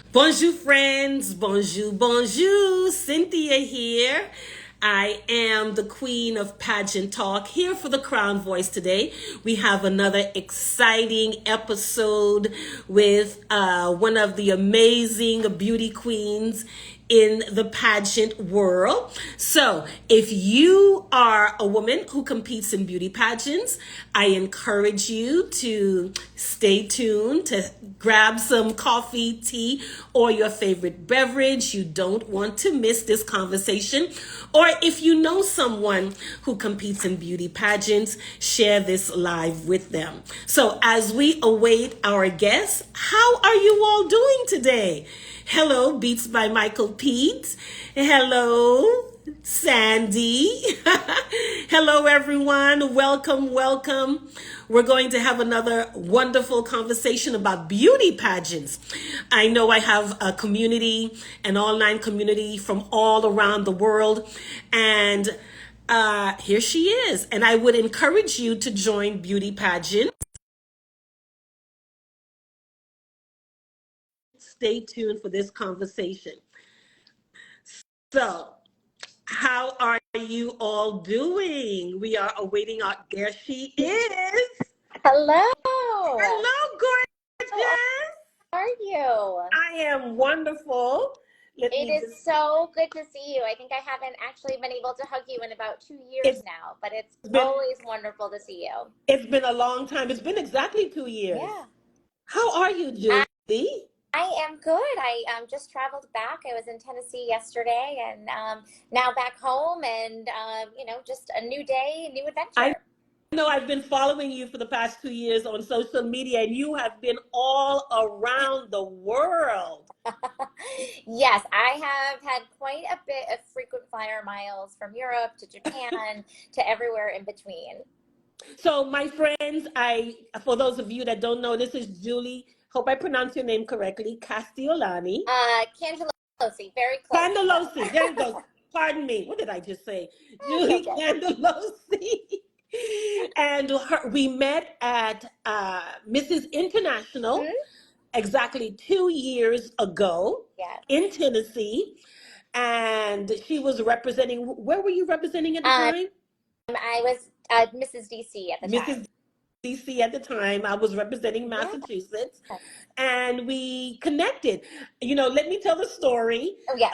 Bonjour, friends. Bonjour, bonjour. Cynthia here. I am the queen of pageant talk here for the Crown Voice today. We have another exciting episode with one of the amazing beauty queens in the pageant world. So, if you are a woman who competes in beauty pageants, I encourage you to stay tuned, to grab some coffee, tea, or your favorite beverage. You don't want to miss this conversation. Or if you know someone who competes in beauty pageants, share this live with them. So, as we await our guests, how are you all doing today? Hello, Beats by Michael Pete. Hello, Sandy. Hello, everyone. Welcome, welcome. We're going to have another wonderful conversation about beauty pageants. I know I have a community, an online community from all around the world, and here she is. And I would encourage you to join beauty pageant. Stay tuned for this conversation. So, how are you all doing? We are awaiting our, there she is. Hello. Hello, gorgeous. How are you? I am wonderful. It is so good to see you. I think I haven't actually been able to hug you in about 2 years It's now, but it's been always wonderful to see you. it's been a long time. It's been exactly 2 years. Yeah. How are you, I, Julie? I am good. I just traveled back. I was in Tennessee yesterday and now back home and, just a new day, a new I adventure. know I've been following you for the past 2 years on social media, and you have been all around the world. Yes, I have had quite a bit of frequent flyer miles from Europe to Japan to everywhere in between. So, my friends, for those of you that don't know, this is Julie. Hope I pronounce your name correctly. Castiolani. Cangialosi, very close though. Candelosi. There it goes. Pardon me. What did I just say? It's Julie okay. Candelosi. And we met at Mrs. International Hmm? exactly 2 years ago Yes. in Tennessee. And she was representing, where were you representing at the Um, time? I was Mrs. DC at the Mrs. time. DC at the time. I was representing Yeah. Massachusetts, and we connected. Let me tell the story. Oh, yes.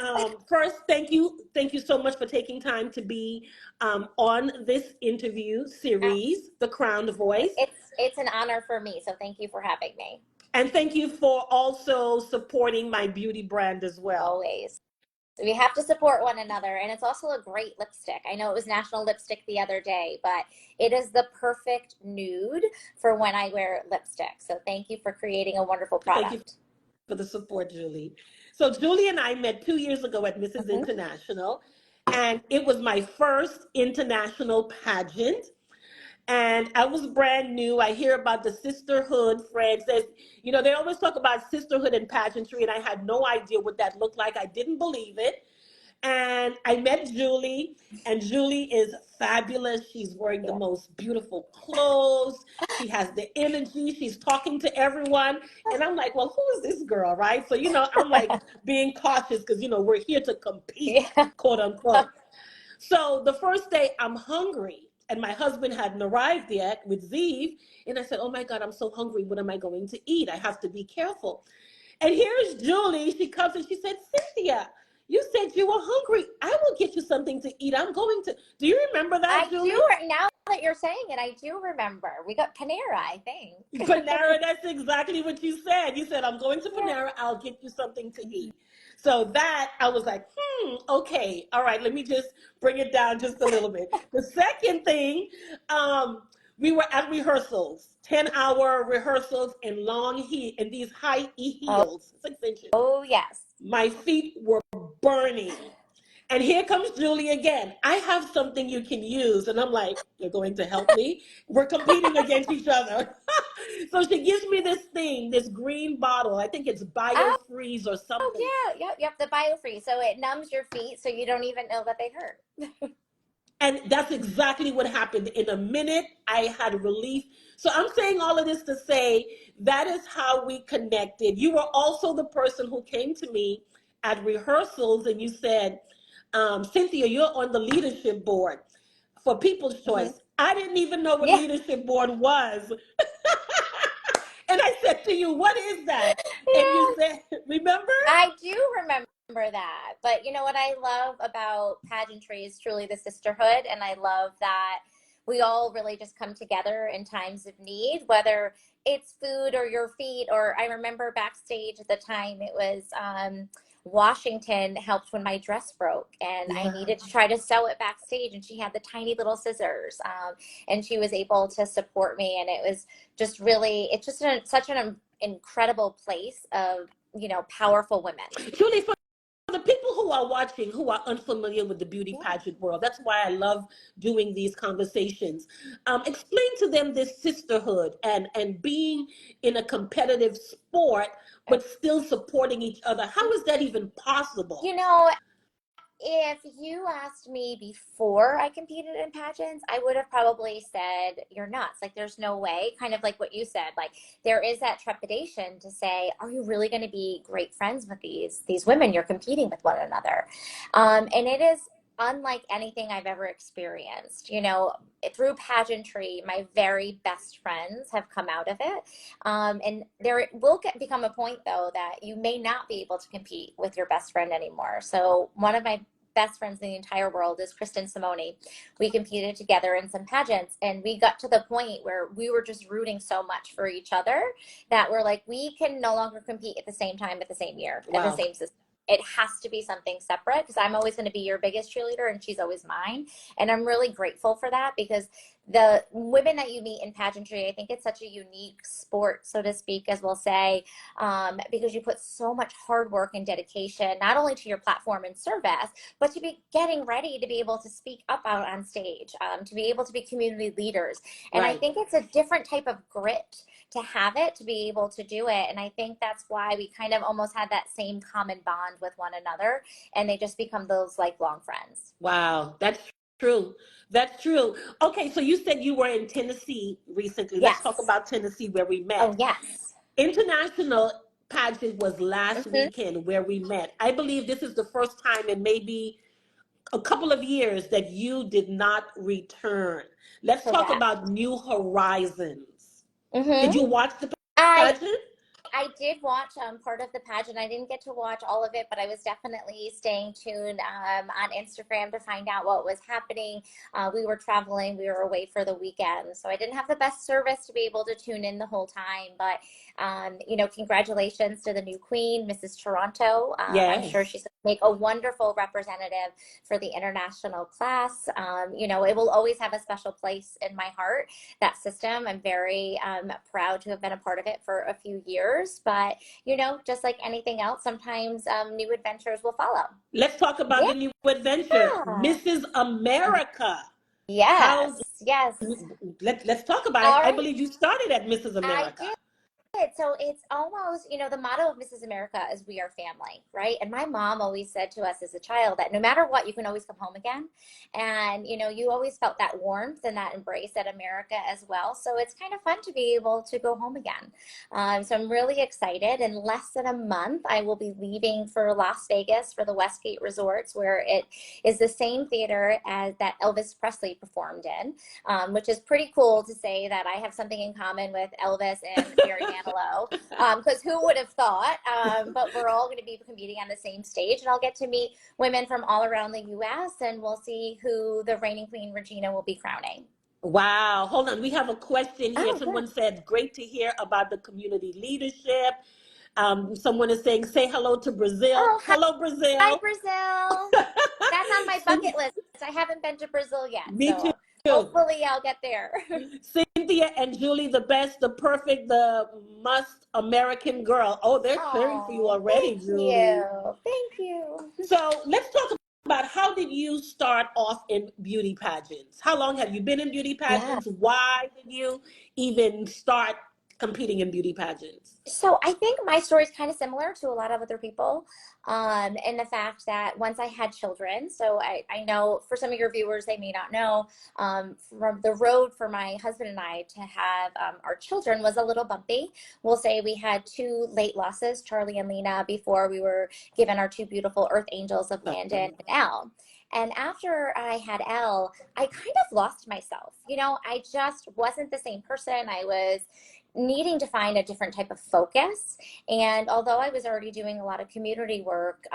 First, thank you so much for taking time to be on this interview Uh, series, The Crown Voice, it's an honor for me, so thank you for having me. and thank you for also supporting my beauty brand as well. Always. We have to support one another, and it's also a great lipstick. I know it was National Lipstick the other day, but it is the perfect nude for when I wear lipstick. So thank you for creating a wonderful Thank you product. for the support, Julie. So Julie and I met 2 years ago at Mrs. Hmm. International, and it was my first international pageant. And I was brand new. I hear about the sisterhood, friends. They always talk about sisterhood and pageantry, and I had no idea what that looked like. I didn't believe it. And I met Julie, and Julie is fabulous. She's wearing the Yeah. most beautiful clothes. She has the energy. She's talking to everyone. And I'm like, well, who is this girl, right? So, I'm like being cautious because, we're here to compete, Yeah. quote unquote. So the first day, I'm hungry. And my husband hadn't arrived yet with Zeev. And I said, oh my God, I'm so hungry. What am I going to eat? I have to be careful. And here's Julie. She comes and she said, Cynthia, you said you were hungry. I will get you something to eat. I'm going to. Do you remember that, I Julie? do, now that you're saying it, I do remember. We got Panera, I think. Panera, that's exactly what you said. You said, I'm going to Yeah. Panera. I'll get you something to eat. So that, I was like, okay. All right, let me just bring it down just a little bit. The second thing, we were at rehearsals, 10-hour rehearsals in these high Oh, heels, 6 inches. oh yes. My feet were burning. And here comes Julie again. I have something you can use. And I'm like, you're going to help me? We're competing against each other. So she gives me this thing, this green bottle. I think it's Oh, BioFreeze or something. yeah, yep, yep, the biofreeze. So it numbs your feet so you don't even know that they hurt. And that's exactly what happened. In a minute, I had relief. So I'm saying all of this to say that is how we connected. You were also the person who came to me at rehearsals and you said, Cynthia, you're on the leadership board for People's Hmm. Choice. I didn't even know what Yeah, leadership board was. And I said to you, what is that? And you yeah. said, remember? I do remember that. But you know what I love about pageantry is truly the sisterhood. And I love that we all really just come together in times of need, whether it's food or your feet. Or I remember backstage at the time, it was Washington helped when my dress broke and I Yeah. needed to try to sew it backstage. And she had the tiny little scissors, and she was able to support me. And it was just really, it's just such an incredible place of, powerful women. Julie, for the people who are watching who are unfamiliar with the beauty Yeah. pageant world, that's why I love doing these conversations. Explain to them this sisterhood and being in a competitive sport, but still supporting each other. How is that even possible? You know, if you asked me before I competed in pageants, I would have probably said, you're nuts. Like, there's no way. Kind of like what you said. Like, there is that trepidation to say, are you really going to be great friends with these women? You're competing with one another. And it is unlike anything I've ever experienced. Through pageantry, my very best friends have come out of it. And there will become a point, though, that you may not be able to compete with your best friend anymore. So one of my best friends in the entire world is Kristen Simone. We competed together in some pageants, and we got to the point where we were just rooting so much for each other that we're like, we can no longer compete at the same time, at the same year, at the Wow. same system. It has to be something separate because I'm always going to be your biggest cheerleader and she's always mine. And I'm really grateful for that because the women that you meet in pageantry, I think it's such a unique sport, so to speak, as we'll say, because you put so much hard work and dedication, not only to your platform and service, but to be getting ready to be able to speak up out on stage, to be able to be community leaders. And I Right. think it's a different type of grit to have it, to be able to do it. And I think that's why we kind of almost had that same common bond with one another. And they just become those lifelong friends. Wow. That's true. That's true. Okay, so you said you were in Tennessee recently. Let's talk Yes. about Tennessee where we Oh, met. yes. International pageant was last Hmm. weekend where we met. I believe this is the first time in maybe a couple of years that you did not return. Let's talk Correct. about New Horizons. Did Hmm. you watch the I pageant? I did watch part of the pageant. I didn't get to watch all of it, but I was definitely staying tuned on Instagram to find out what was happening. We were traveling, we were away for the weekend, so I didn't have the best service to be able to tune in the whole time. But congratulations to the new queen, Mrs. Toronto. I'm sure Yes. she's going to make a wonderful representative for the international class. It will always have a special place in my heart, that system. I'm very proud to have been a part of it for a few years. But, just like anything else, sometimes new adventures will follow. Let's talk about Yeah. the new adventure, Mrs. America. How Yes. Yes. let's talk about it. All I right. believe you started at Mrs. I America. did. So it's almost, the motto of Mrs. America is we are family, right? And my mom always said to us as a child that no matter what, you can always come home again. And, you always felt that warmth and that embrace at America as well. So it's kind of fun to be able to go home again. So I'm really excited. In less than a month, I will be leaving for Las Vegas for the Westgate Resorts, where it is the same theater as that Elvis Presley performed in, which is pretty cool to say that I have something in common with Elvis and Barry Manilow, because who would have thought? But we're all going to be competing on the same stage, and I'll get to meet women from all around the U.S., and we'll see who the reigning queen Regina will be crowning. Wow. Hold on. We have a question here. Oh, Someone good. said, great to hear about the community leadership. Someone is saying, say hello to Brazil. Oh, Hello, hi, Brazil. Brazil. That's on my bucket list. I haven't been to Brazil yet, Me so too. hopefully I'll get there. Cynthia and Julie, the best, the perfect, the must American girl. Oh, they're cheering for you Oh, already, thank Julie. you. Thank you. So let's talk about how did you start off in beauty pageants? How long have you been in beauty Yeah. pageants? Why did you even start competing in beauty pageants? So I think my story is kind of similar to a lot of other people, in the fact that once I had children, so I know for some of your viewers, they may not know, from the road for my husband and I to have our children was a little bumpy. We'll say we had two late losses, Charlie and Lena, before we were given our two beautiful earth angels of Landon and Elle. And after I had Elle, I kind of lost myself. I just wasn't the same person. I was needing to find a different type of focus. And although I was already doing a lot of community work,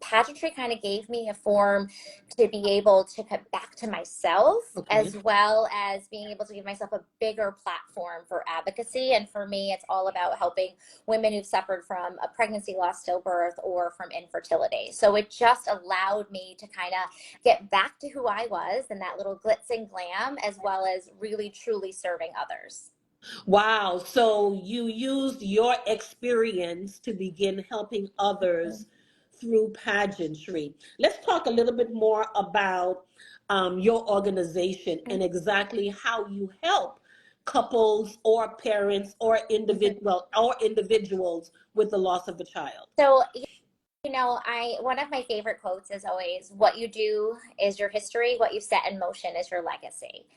pageantry kind of gave me a form to be able to get back to myself, as well as being able to give myself a bigger platform for advocacy. And for me, it's all about helping women who've suffered from a pregnancy loss, stillbirth, or from infertility. So it just allowed me to kind of get back to who I was and that little glitz and glam, as well as really truly serving others. Wow. So you used your experience to begin helping others through pageantry. Let's talk a little bit more about your organization and exactly how you help couples or parents or individuals with the loss of a child. So, one of my favorite quotes is always, what you do is your history, what you set in motion is your legacy.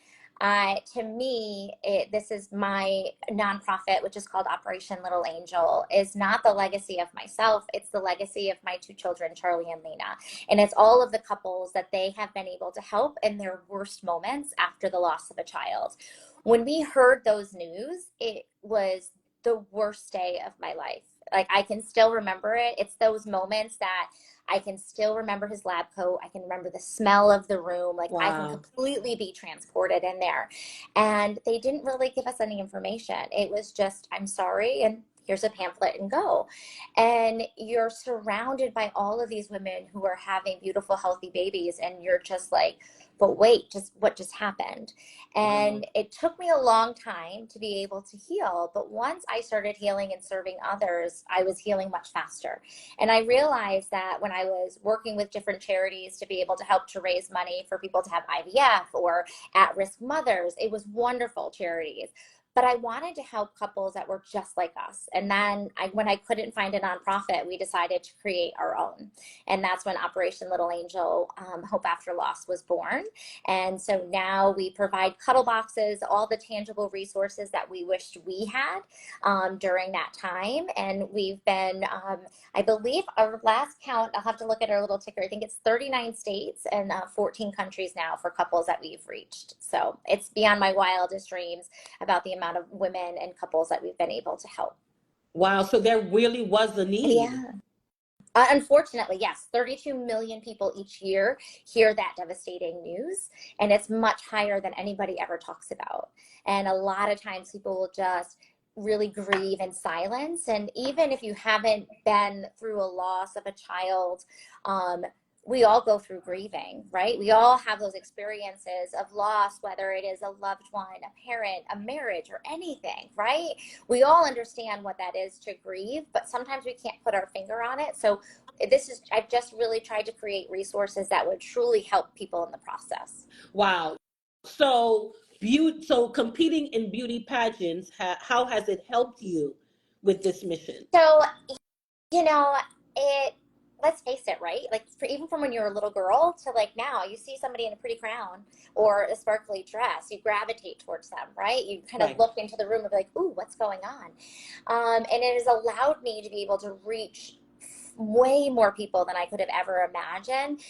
To me, this is my nonprofit, which is called Operation Little Angel, is not the legacy of myself. It's the legacy of my two children, Charlie and Lena. And it's all of the couples that they have been able to help in their worst moments after the loss of a child. When we heard those news, it was the worst day of my life. Like, I can still remember it. It's those moments that I can still remember his lab coat. I can remember the smell of the room. Like, I can completely be transported in there. And they didn't really give us any information. It was just, I'm sorry, and here's a pamphlet and go. And you're surrounded by all of these women who are having beautiful, healthy babies. And you're just like, but wait, what just happened? And it took me a long time to be able to heal. But once I started healing and serving others, I was healing much faster. And I realized that when I was working with different charities to be able to help to raise money for people to have IVF or at-risk mothers, it was wonderful charities. But I wanted to help couples that were just like us. And then when I couldn't find a nonprofit, we decided to create our own. And that's when Operation Little Angel, Hope After Loss, was born. And so now we provide cuddle boxes, all the tangible resources that we wished we had during that time. And we've been, I believe our last count, I'll have to look at our little ticker, I think it's 39 states and 14 countries now for couples that we've reached. So it's beyond my wildest dreams about the amount of women and couples that we've been able to help. Wow, so there really was a need. Yeah. Unfortunately, yes, 32 million people each year hear that devastating news, and it's much higher than anybody ever talks about. And a lot of times people will just really grieve in silence. And even if you haven't been through a loss of a child, we all go through grieving, right? We all have those experiences of loss, whether it is a loved one, a parent, a marriage, or anything, right? We all understand what that is to grieve, but sometimes we can't put our finger on it. So I've just really tried to create resources that would truly help people in the process. Wow. So competing in beauty pageants, how has it helped you with this mission? So, let's face it, right? Like, even from when you were a little girl to like now, you see somebody in a pretty crown or a sparkly dress, you gravitate towards them, right? You kind of look into the room and be like, ooh, what's going on? And it has allowed me to be able to reach way more people than I could have ever imagined,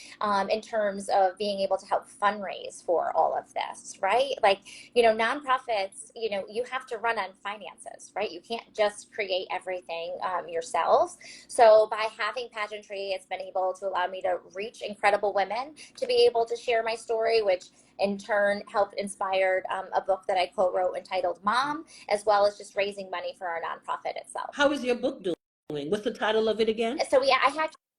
in terms of being able to help fundraise for all of this, right? Like, nonprofits, you have to run on finances, right? You can't just create everything yourselves. So by having pageantry, it's been able to allow me to reach incredible women, to be able to share my story, which in turn helped inspired a book that I co-wrote entitled Mom, as well as just raising money for our nonprofit itself. How is your book doing? What's the title of it again? So yeah, I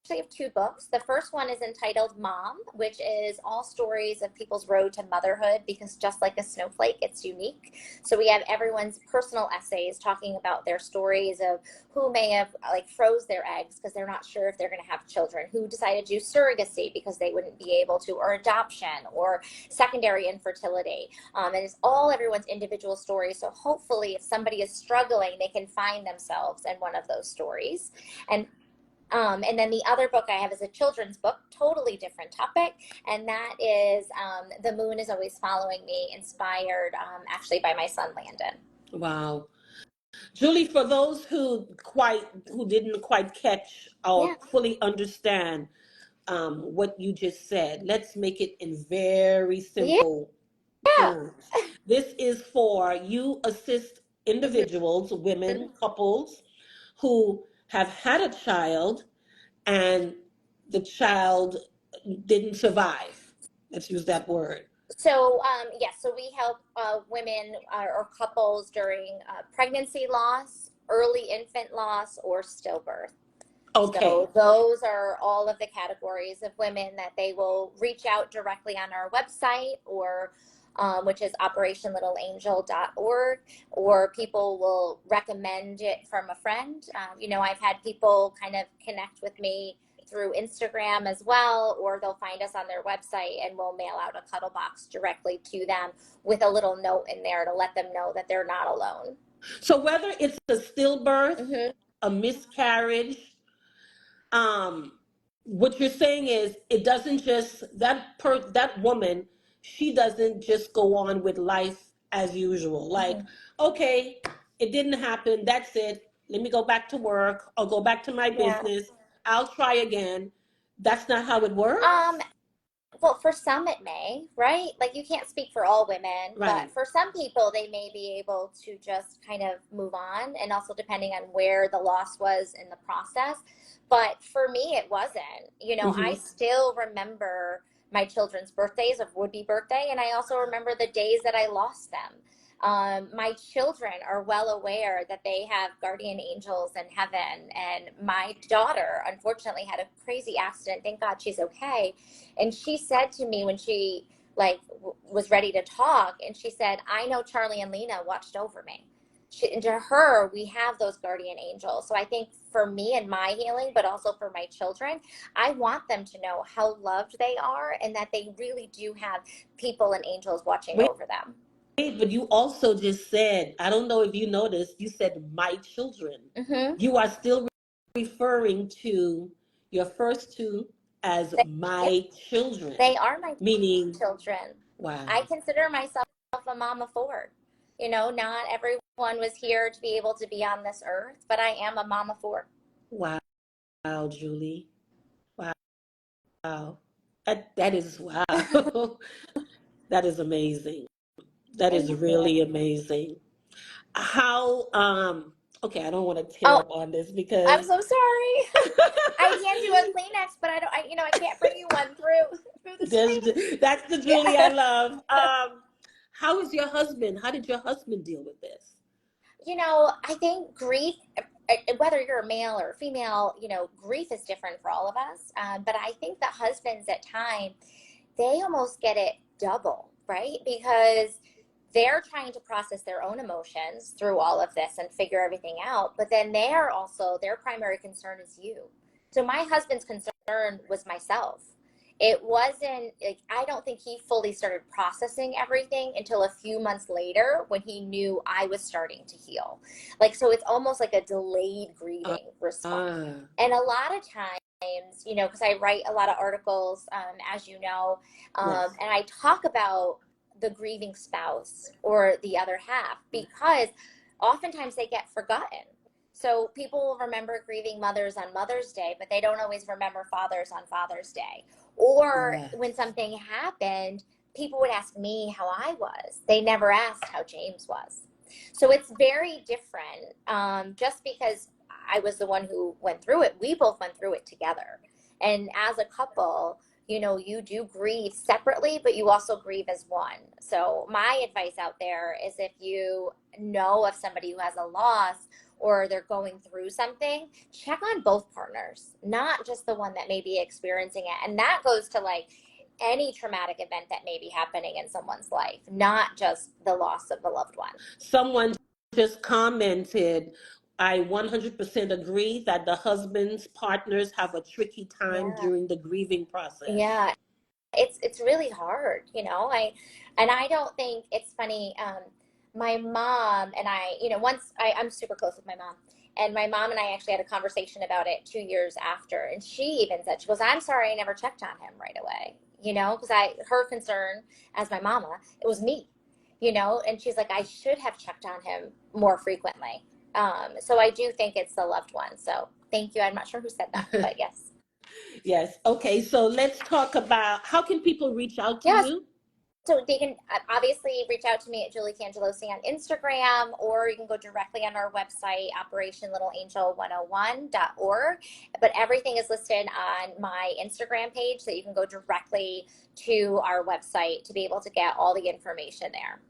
have two books. The first one is entitled Mom, which is all stories of people's road to motherhood, because just like a snowflake, it's unique. So we have everyone's personal essays talking about their stories of who may have froze their eggs because they're not sure if they're going to have children, who decided to do surrogacy because they wouldn't be able to, or adoption, or secondary infertility. And it's all everyone's individual stories. So hopefully if somebody is struggling, they can find themselves in one of those stories. And then the other book I have is a children's book, totally different topic, and that is The Moon is Always Following Me, inspired actually by my son Landon. Wow. Julie, for those who didn't quite catch or fully understand what you just said, let's make it in very simple terms. This is for you assist individuals, women, couples who have had a child and the child didn't survive. Let's use that word. So, yes, so we help women or couples during pregnancy loss, early infant loss, or stillbirth. Okay. So those are all of the categories of women that they will reach out directly on our website, or which is operationlittleangel.org, or people will recommend it from a friend. I've had people kind of connect with me through Instagram as well, or they'll find us on their website and we'll mail out a cuddle box directly to them with a little note in there to let them know that they're not alone. So whether it's a stillbirth, a miscarriage, what you're saying is it doesn't just that woman, she doesn't just go on with life as usual. Like, okay, it didn't happen, that's it. Let me go back to work. I'll go back to my business. I'll try again. That's not how it works. Well, for some it may, right? Like, you can't speak for all women, Right. but for some people, they may be able to just kind of move on, and also depending on where the loss was in the process. But for me, it wasn't. I still remember my children's birthdays of would-be birthday, and I also remember the days that I lost them. My children are well aware that they have guardian angels in heaven, and my daughter unfortunately had a crazy accident. Thank God she's okay. And she said to me when she was ready to talk, and she said, I know Charlie and Lena watched over me. And to her, we have those guardian angels. So I think for me and my healing, but also for my children, I want them to know how loved they are, and that they really do have people and angels watching over them. But you also just said, I don't know if you noticed, you said my children. You are still referring to your first two as my children. They are my meaning children. Wow. I consider myself a mom of four. Not everyone was here to be able to be on this earth, but I am a mom of four. Wow, Julie. Wow. That is wow. That is amazing. That is really amazing. How okay, I don't want to tear up on this because I'm so sorry. I can't do a Kleenex, but I can't bring you one through the screen. That's the Julie I love. How is your husband? How did your husband deal with this? I think grief, whether you're a male or female, grief is different for all of us. But I think that husbands at times, they almost get it double, right? Because they're trying to process their own emotions through all of this and figure everything out. But then their primary concern is you. So my husband's concern was myself. It wasn't I don't think he fully started processing everything until a few months later, when he knew I was starting to heal. So it's almost like a delayed grieving response. And a lot of times, because I write a lot of articles, as you know, and I talk about the grieving spouse or the other half, because oftentimes they get forgotten. So people will remember grieving mothers on Mother's Day, but they don't always remember fathers on Father's Day. Or when something happened, people would ask me how I was. They never asked how James was. So it's very different. Just because I was the one who went through it, we both went through it together. And as a couple, you do grieve separately, but you also grieve as one. So my advice out there is, if you know of somebody who has a loss, or they're going through something, check on both partners, not just the one that may be experiencing it. And that goes to like any traumatic event that may be happening in someone's life, not just the loss of a loved one. Someone just commented, I 100% agree that the husband's partners have a tricky time Yeah. during the grieving process. Yeah. It's really hard, you know. I don't think it's funny. My mom and I, you know, I'm super close with my mom, and my mom and I actually had a conversation about it 2 years after, and she even said, she goes, "I'm sorry, I never checked on him right away," you know, because her concern as my mama, it was me, you know, and she's like, I should have checked on him more frequently. So I do think it's the loved one. So thank you. I'm not sure who said that, but yes. Yes. Okay. So let's talk about how can people reach out to Yes. you? So they can obviously reach out to me at Julie Cangialosi on Instagram, or you can go directly on our website, operationlittleangel101.org. But everything is listed on my Instagram page, so you can go directly to our website to be able to get all the information there.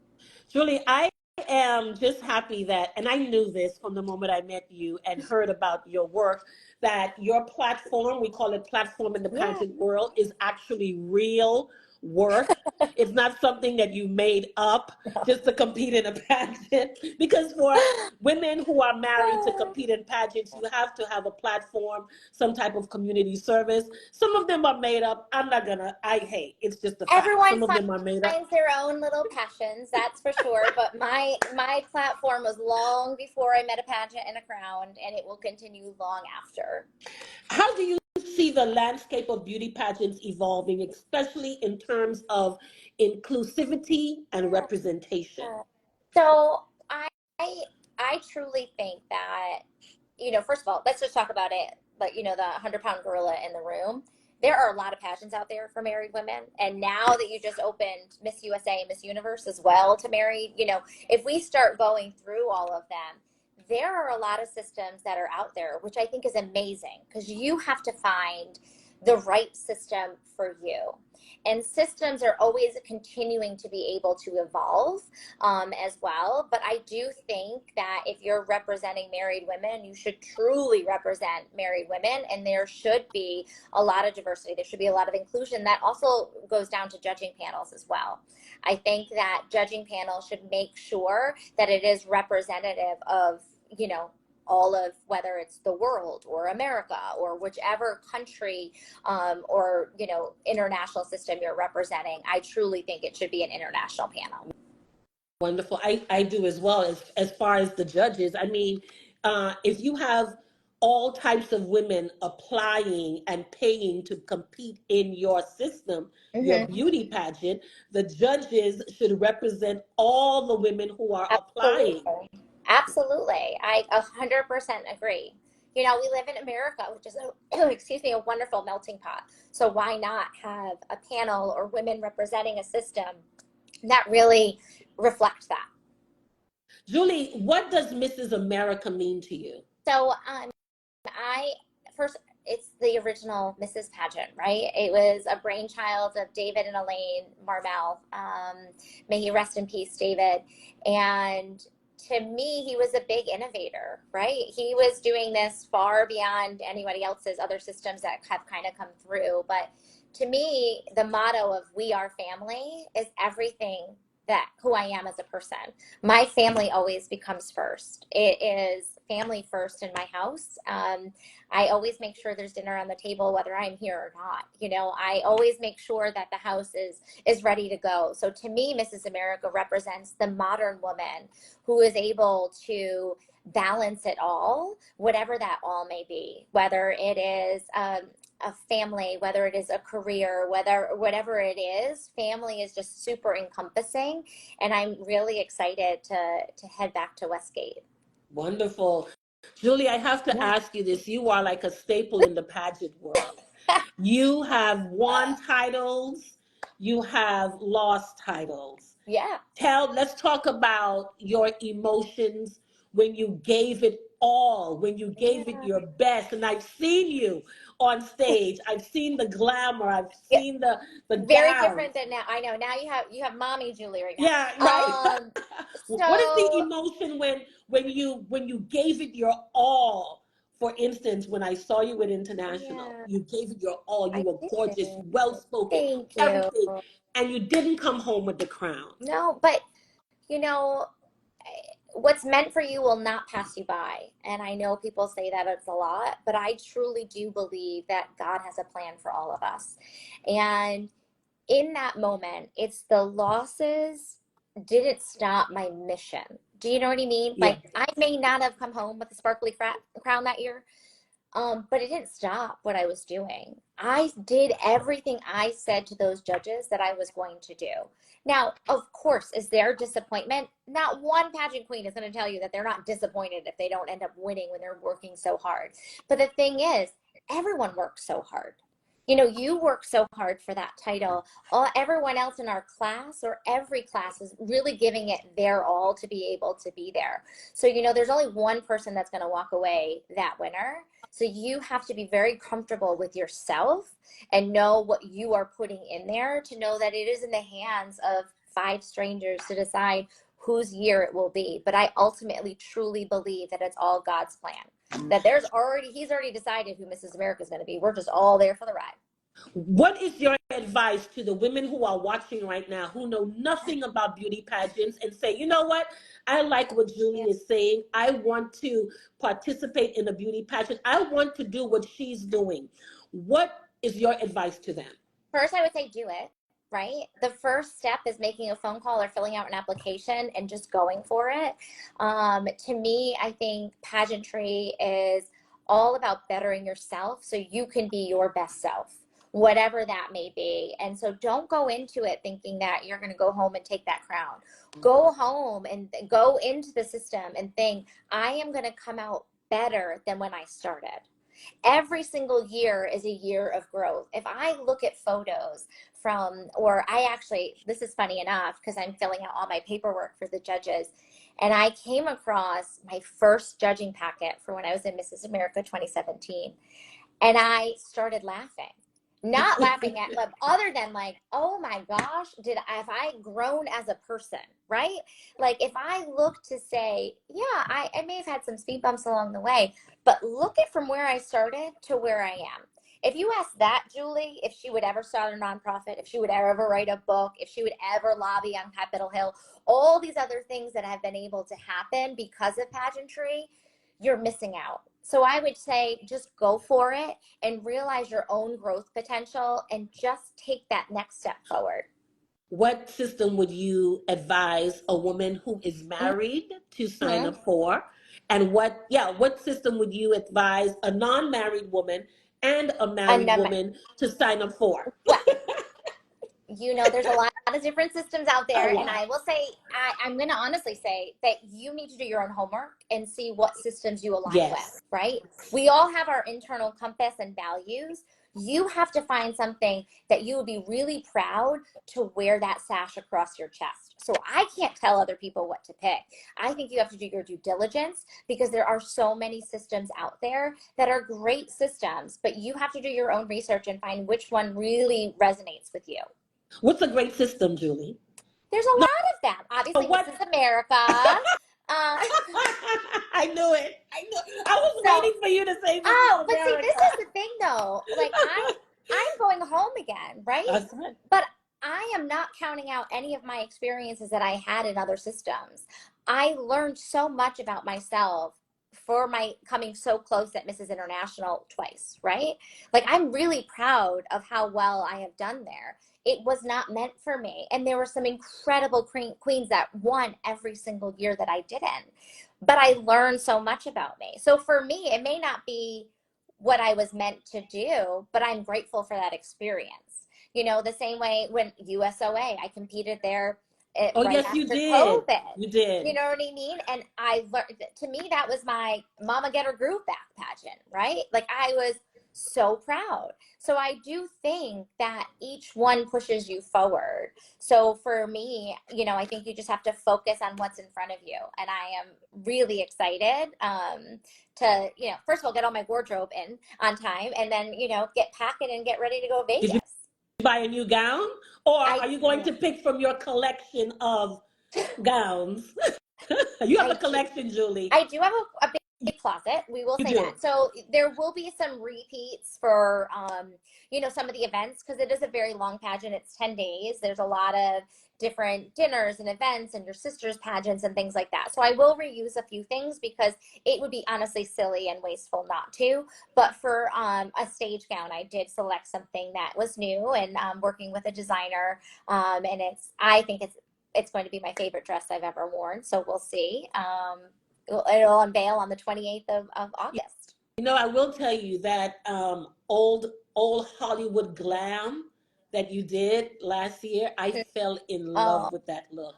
Julie, I am just happy that, and I knew this from the moment I met you and heard about your work, that your platform, we call it platform in the Yeah. pageant world, is actually real work. It's not something that you made up just to compete in a pageant. Because for women who are married to compete in pageants, you have to have a platform, some type of community service. Some of them are made up. Hey, it's just a fact. Everyone Some of them are made up. finds their own little passions, that's for sure. But my platform was long before I met a pageant and a crown, and it will continue long after. How do you see the landscape of beauty pageants evolving, especially in terms of inclusivity and representation? So I truly think that, you know, first of all, let's just talk about it. But you know, the 100-pound gorilla in the room. There are a lot of pageants out there for married women, and now that you just opened Miss USA and Miss Universe as well to married, you know, if we start going through all of them, there are a lot of systems that are out there, which I think is amazing, because you have to find the right system for you. And systems are always continuing to be able to evolve as well. But I do think that if you're representing married women, you should truly represent married women, and there should be a lot of diversity. There should be a lot of inclusion. That also goes down to judging panels as well. I think that judging panels should make sure that it is representative of, you know, all of, whether it's the world or America or whichever country or, you know, international system you're representing. I truly think it should be an international panel. Wonderful. I do as well, as far as the judges. I mean, if you have all types of women applying and paying to compete in your system, your Mm-hmm. beauty pageant, the judges should represent all the women who are applying. Absolutely. Absolutely. I 100% agree. You know, we live in America, which is excuse me, a wonderful melting pot. So why not have a panel or women representing a system that really reflects that? Julie, what does Mrs. America mean to you? So I first, it's the original Mrs. Pageant, right? It was a brainchild of David and Elaine Marmel. May he rest in peace, David. And to me, he was a big innovator, right? He was doing this far beyond anybody else's other systems that have kind of come through. But to me, the motto of "We Are Family" is everything that who I am as a person. My family always becomes first. It is family first in my house. I always make sure there's dinner on the table, whether I'm here or not. You know, I always make sure that the house is ready to go. So to me, Mrs. America represents the modern woman who is able to balance it all, whatever that all may be, whether it is a family, whether it is a career, whatever it is, family is just super encompassing. And I'm really excited to head back to Westgate. Wonderful. Julie, I have to Yeah. ask you this. You are like a staple in the pageant world. You have won titles, you have lost titles. Yeah. Let's talk about your emotions when you gave it all, when you gave it your best. And I've seen you on stage. I've seen the glamour. I've Yeah. seen the Very gowns. different than now. I know now you have mommy Julie right now. Yeah, right. What is the So emotion when you gave it your all. For instance, when I saw you at International, Yeah, you gave it your all. You I were gorgeous, did. well spoken, Thank you. everything, and you didn't come home with the crown. No, but you know, what's meant for you will not pass you by. And I know people say that it's a lot, but I truly do believe that God has a plan for all of us. And in that moment, it's the losses didn't stop my mission. Do you know what I mean? Yeah. Like, I may not have come home with a sparkly crown that year, but it didn't stop what I was doing. I did everything I said to those judges that I was going to do. Now, of course, is there disappointment? Not one pageant queen is going to tell you that they're not disappointed if they don't end up winning when they're working so hard. But the thing is, everyone works so hard. You know, you work so hard for that title. Everyone else in our class or every class is really giving it their all to be able to be there. So, you know, there's only one person that's going to walk away that winner. So you have to be very comfortable with yourself and know what you are putting in there to know that it is in the hands of 5 strangers to decide whose year it will be. But I ultimately truly believe that it's all God's plan. That he's already decided who Mrs. America is going to be. We're just all there for the ride. What is your advice to the women who are watching right now who know nothing about beauty pageants and say, you know what? I like what Julie is saying. I want to participate in a beauty pageant. I want to do what she's doing. What is your advice to them? First, I would say do it, right? The first step is making a phone call or filling out an application and just going for it. To me, I think pageantry is all about bettering yourself so you can be your best self, whatever that may be. And so don't go into it thinking that you're going to go home and take that crown. Go home and go into the system and think, I am going to come out better than when I started. Every single year is a year of growth. If I look at photos this is funny enough because I'm filling out all my paperwork for the judges, and I came across my first judging packet for when I was in Mrs. America 2017, and I started laughing. Not laughing at, but other than like, oh my gosh, have I grown as a person, right? Like if I look to say, yeah, I may have had some speed bumps along the way, but look at from where I started to where I am. If you ask that Julie, if she would ever start a nonprofit, if she would ever write a book, if she would ever lobby on Capitol Hill, all these other things that have been able to happen because of pageantry, you're missing out. So I would say just go for it and realize your own growth potential and just take that next step forward. What system would you advise a woman who is married to sign Mm-hmm. up for? And what system would you advise a non-married woman and a married woman to sign up for? Well, you know, there's a lot of different systems out A there. And lot. I will say, I'm going to honestly say that you need to do your own homework and see what systems you align Yes. with, right? We all have our internal compass and values. You have to find something that you would be really proud to wear that sash across your chest. So I can't tell other people what to pick. I think you have to do your due diligence because there are so many systems out there that are great systems, but you have to do your own research and find which one really resonates with you. What's a great system, Julie? There's a lot of them. Obviously, What? Mrs. America. I knew it. I knew. I was waiting for you to say Mrs. But see, this America. is the thing, though. Like, I'm going home again, right? That's right. But I am not counting out any of my experiences that I had in other systems. I learned so much about myself for my coming so close at Mrs. International twice, right? Like, I'm really proud of how well I have done there. It was not meant for me. And there were some incredible queens that won every single year that I didn't. But I learned so much about me. So for me, it may not be what I was meant to do, but I'm grateful for that experience. You know, the same way when USOA, I competed there right Yes, after you did. COVID. You did. You know what I mean? And I learned, to me, that was my Mama Get Her Groove Back pageant, right? Like I was so proud. So I do think that each one pushes you forward. So for me, you know, I think you just have to focus on what's in front of you. And I am really excited to, you know, first of all, get all my wardrobe in on time and then, you know, get packing and get ready to go Vegas. Did you buy a new gown? Or are you going to pick from your collection of gowns? You have I a collection, Julie. I do have a big closet. We will You say do. that. So there will be some repeats for, some of the events because it is a very long pageant. It's 10 days. There's a lot of different dinners and events and your sister's pageants and things like that. So I will reuse a few things because it would be honestly silly and wasteful not to. But for a stage gown, I did select something that was new and working with a designer. And I think it's going to be my favorite dress I've ever worn. So we'll see. It'll unveil on the 28th of August. I will tell you that old Hollywood glam that you did last year, I fell in love Oh, with that look.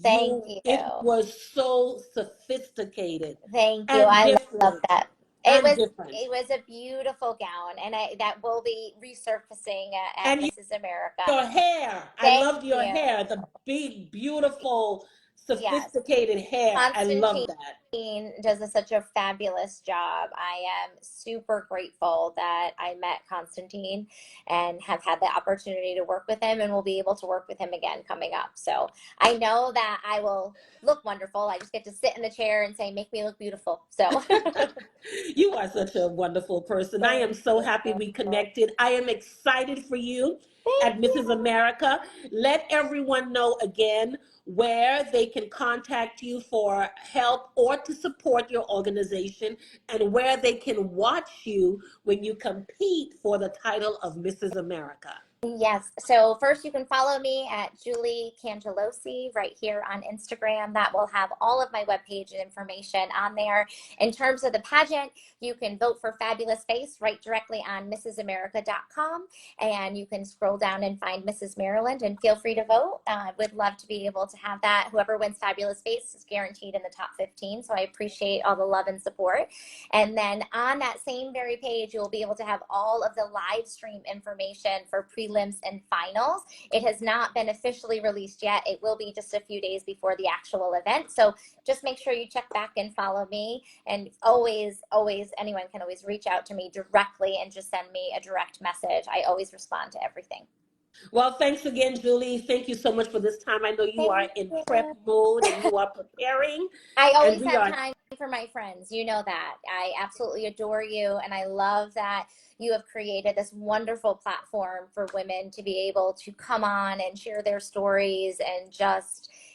thank you. It was so sophisticated Thank you. and I love different that. and different. It was a beautiful gown, and that will be resurfacing at And Mrs. America. your hair, I Thank loved your you. hair, the big, beautiful, Yes. sophisticated hair. I love Constantine that. does such a fabulous job. I am super grateful that I met Constantine and have had the opportunity to work with him and will be able to work with him again coming up. So I know that I will look wonderful. I just get to sit in the chair and say, make me look beautiful. So You are such a wonderful person. I am thank so you. happy we connected. I am excited for you Thank at you. Mrs. America. Let everyone know again where they can contact you for help or to support your organization and where they can watch you when you compete for the title of Mrs. America. Yes. So first you can follow me at Julie Cangialosi right here on Instagram. That will have all of my webpage and information on there. In terms of the pageant, you can vote for Fabulous Face right directly on mrsamerica.com. And you can scroll down and find Mrs. Maryland and feel free to vote. Would love to be able to have that. Whoever wins Fabulous Face is guaranteed in the top 15. So I appreciate all the love and support. And then on that same very page, you'll be able to have all of the live stream information for prelims and finals. It has not been officially released yet. It will be just a few days before the actual event. So just make sure you check back and follow me. And always, anyone can always reach out to me directly and just send me a direct message. I always respond to everything. Well, thanks again, Julie. Thank you so much for this time. I know you are Thank in prep you. mode and you are preparing, I and always we have are. time for my friends. You know that. I absolutely adore you. And I love that you have created this wonderful platform for women to be able to come on and share their stories and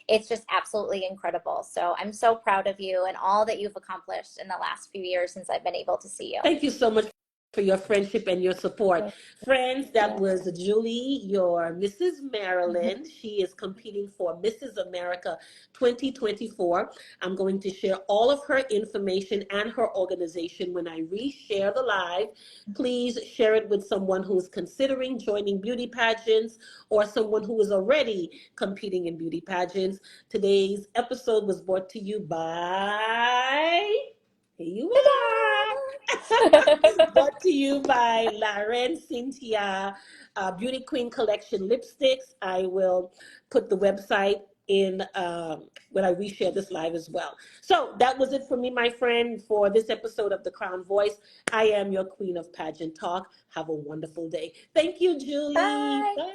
it's just absolutely incredible. So I'm so proud of you and all that you've accomplished in the last few years since I've been able to see you. Thank you so much for your friendship and your support. Friends, that was Julie, your Mrs. Maryland. She is competing for Mrs. America 2024. I'm going to share all of her information and her organization when I reshare the live. Please share it with someone who's considering joining beauty pageants or someone who is already competing in beauty pageants. Today's episode was brought to you by... Here you are. Brought to you by Reine Cynthia Beauty Queen Collection lipsticks. I will put the website in when I reshare this live as well. So that was it for me, my friend, for this episode of The Crown Voice. I am your queen of pageant talk. Have a wonderful day. Thank you, Julie. Bye. Bye.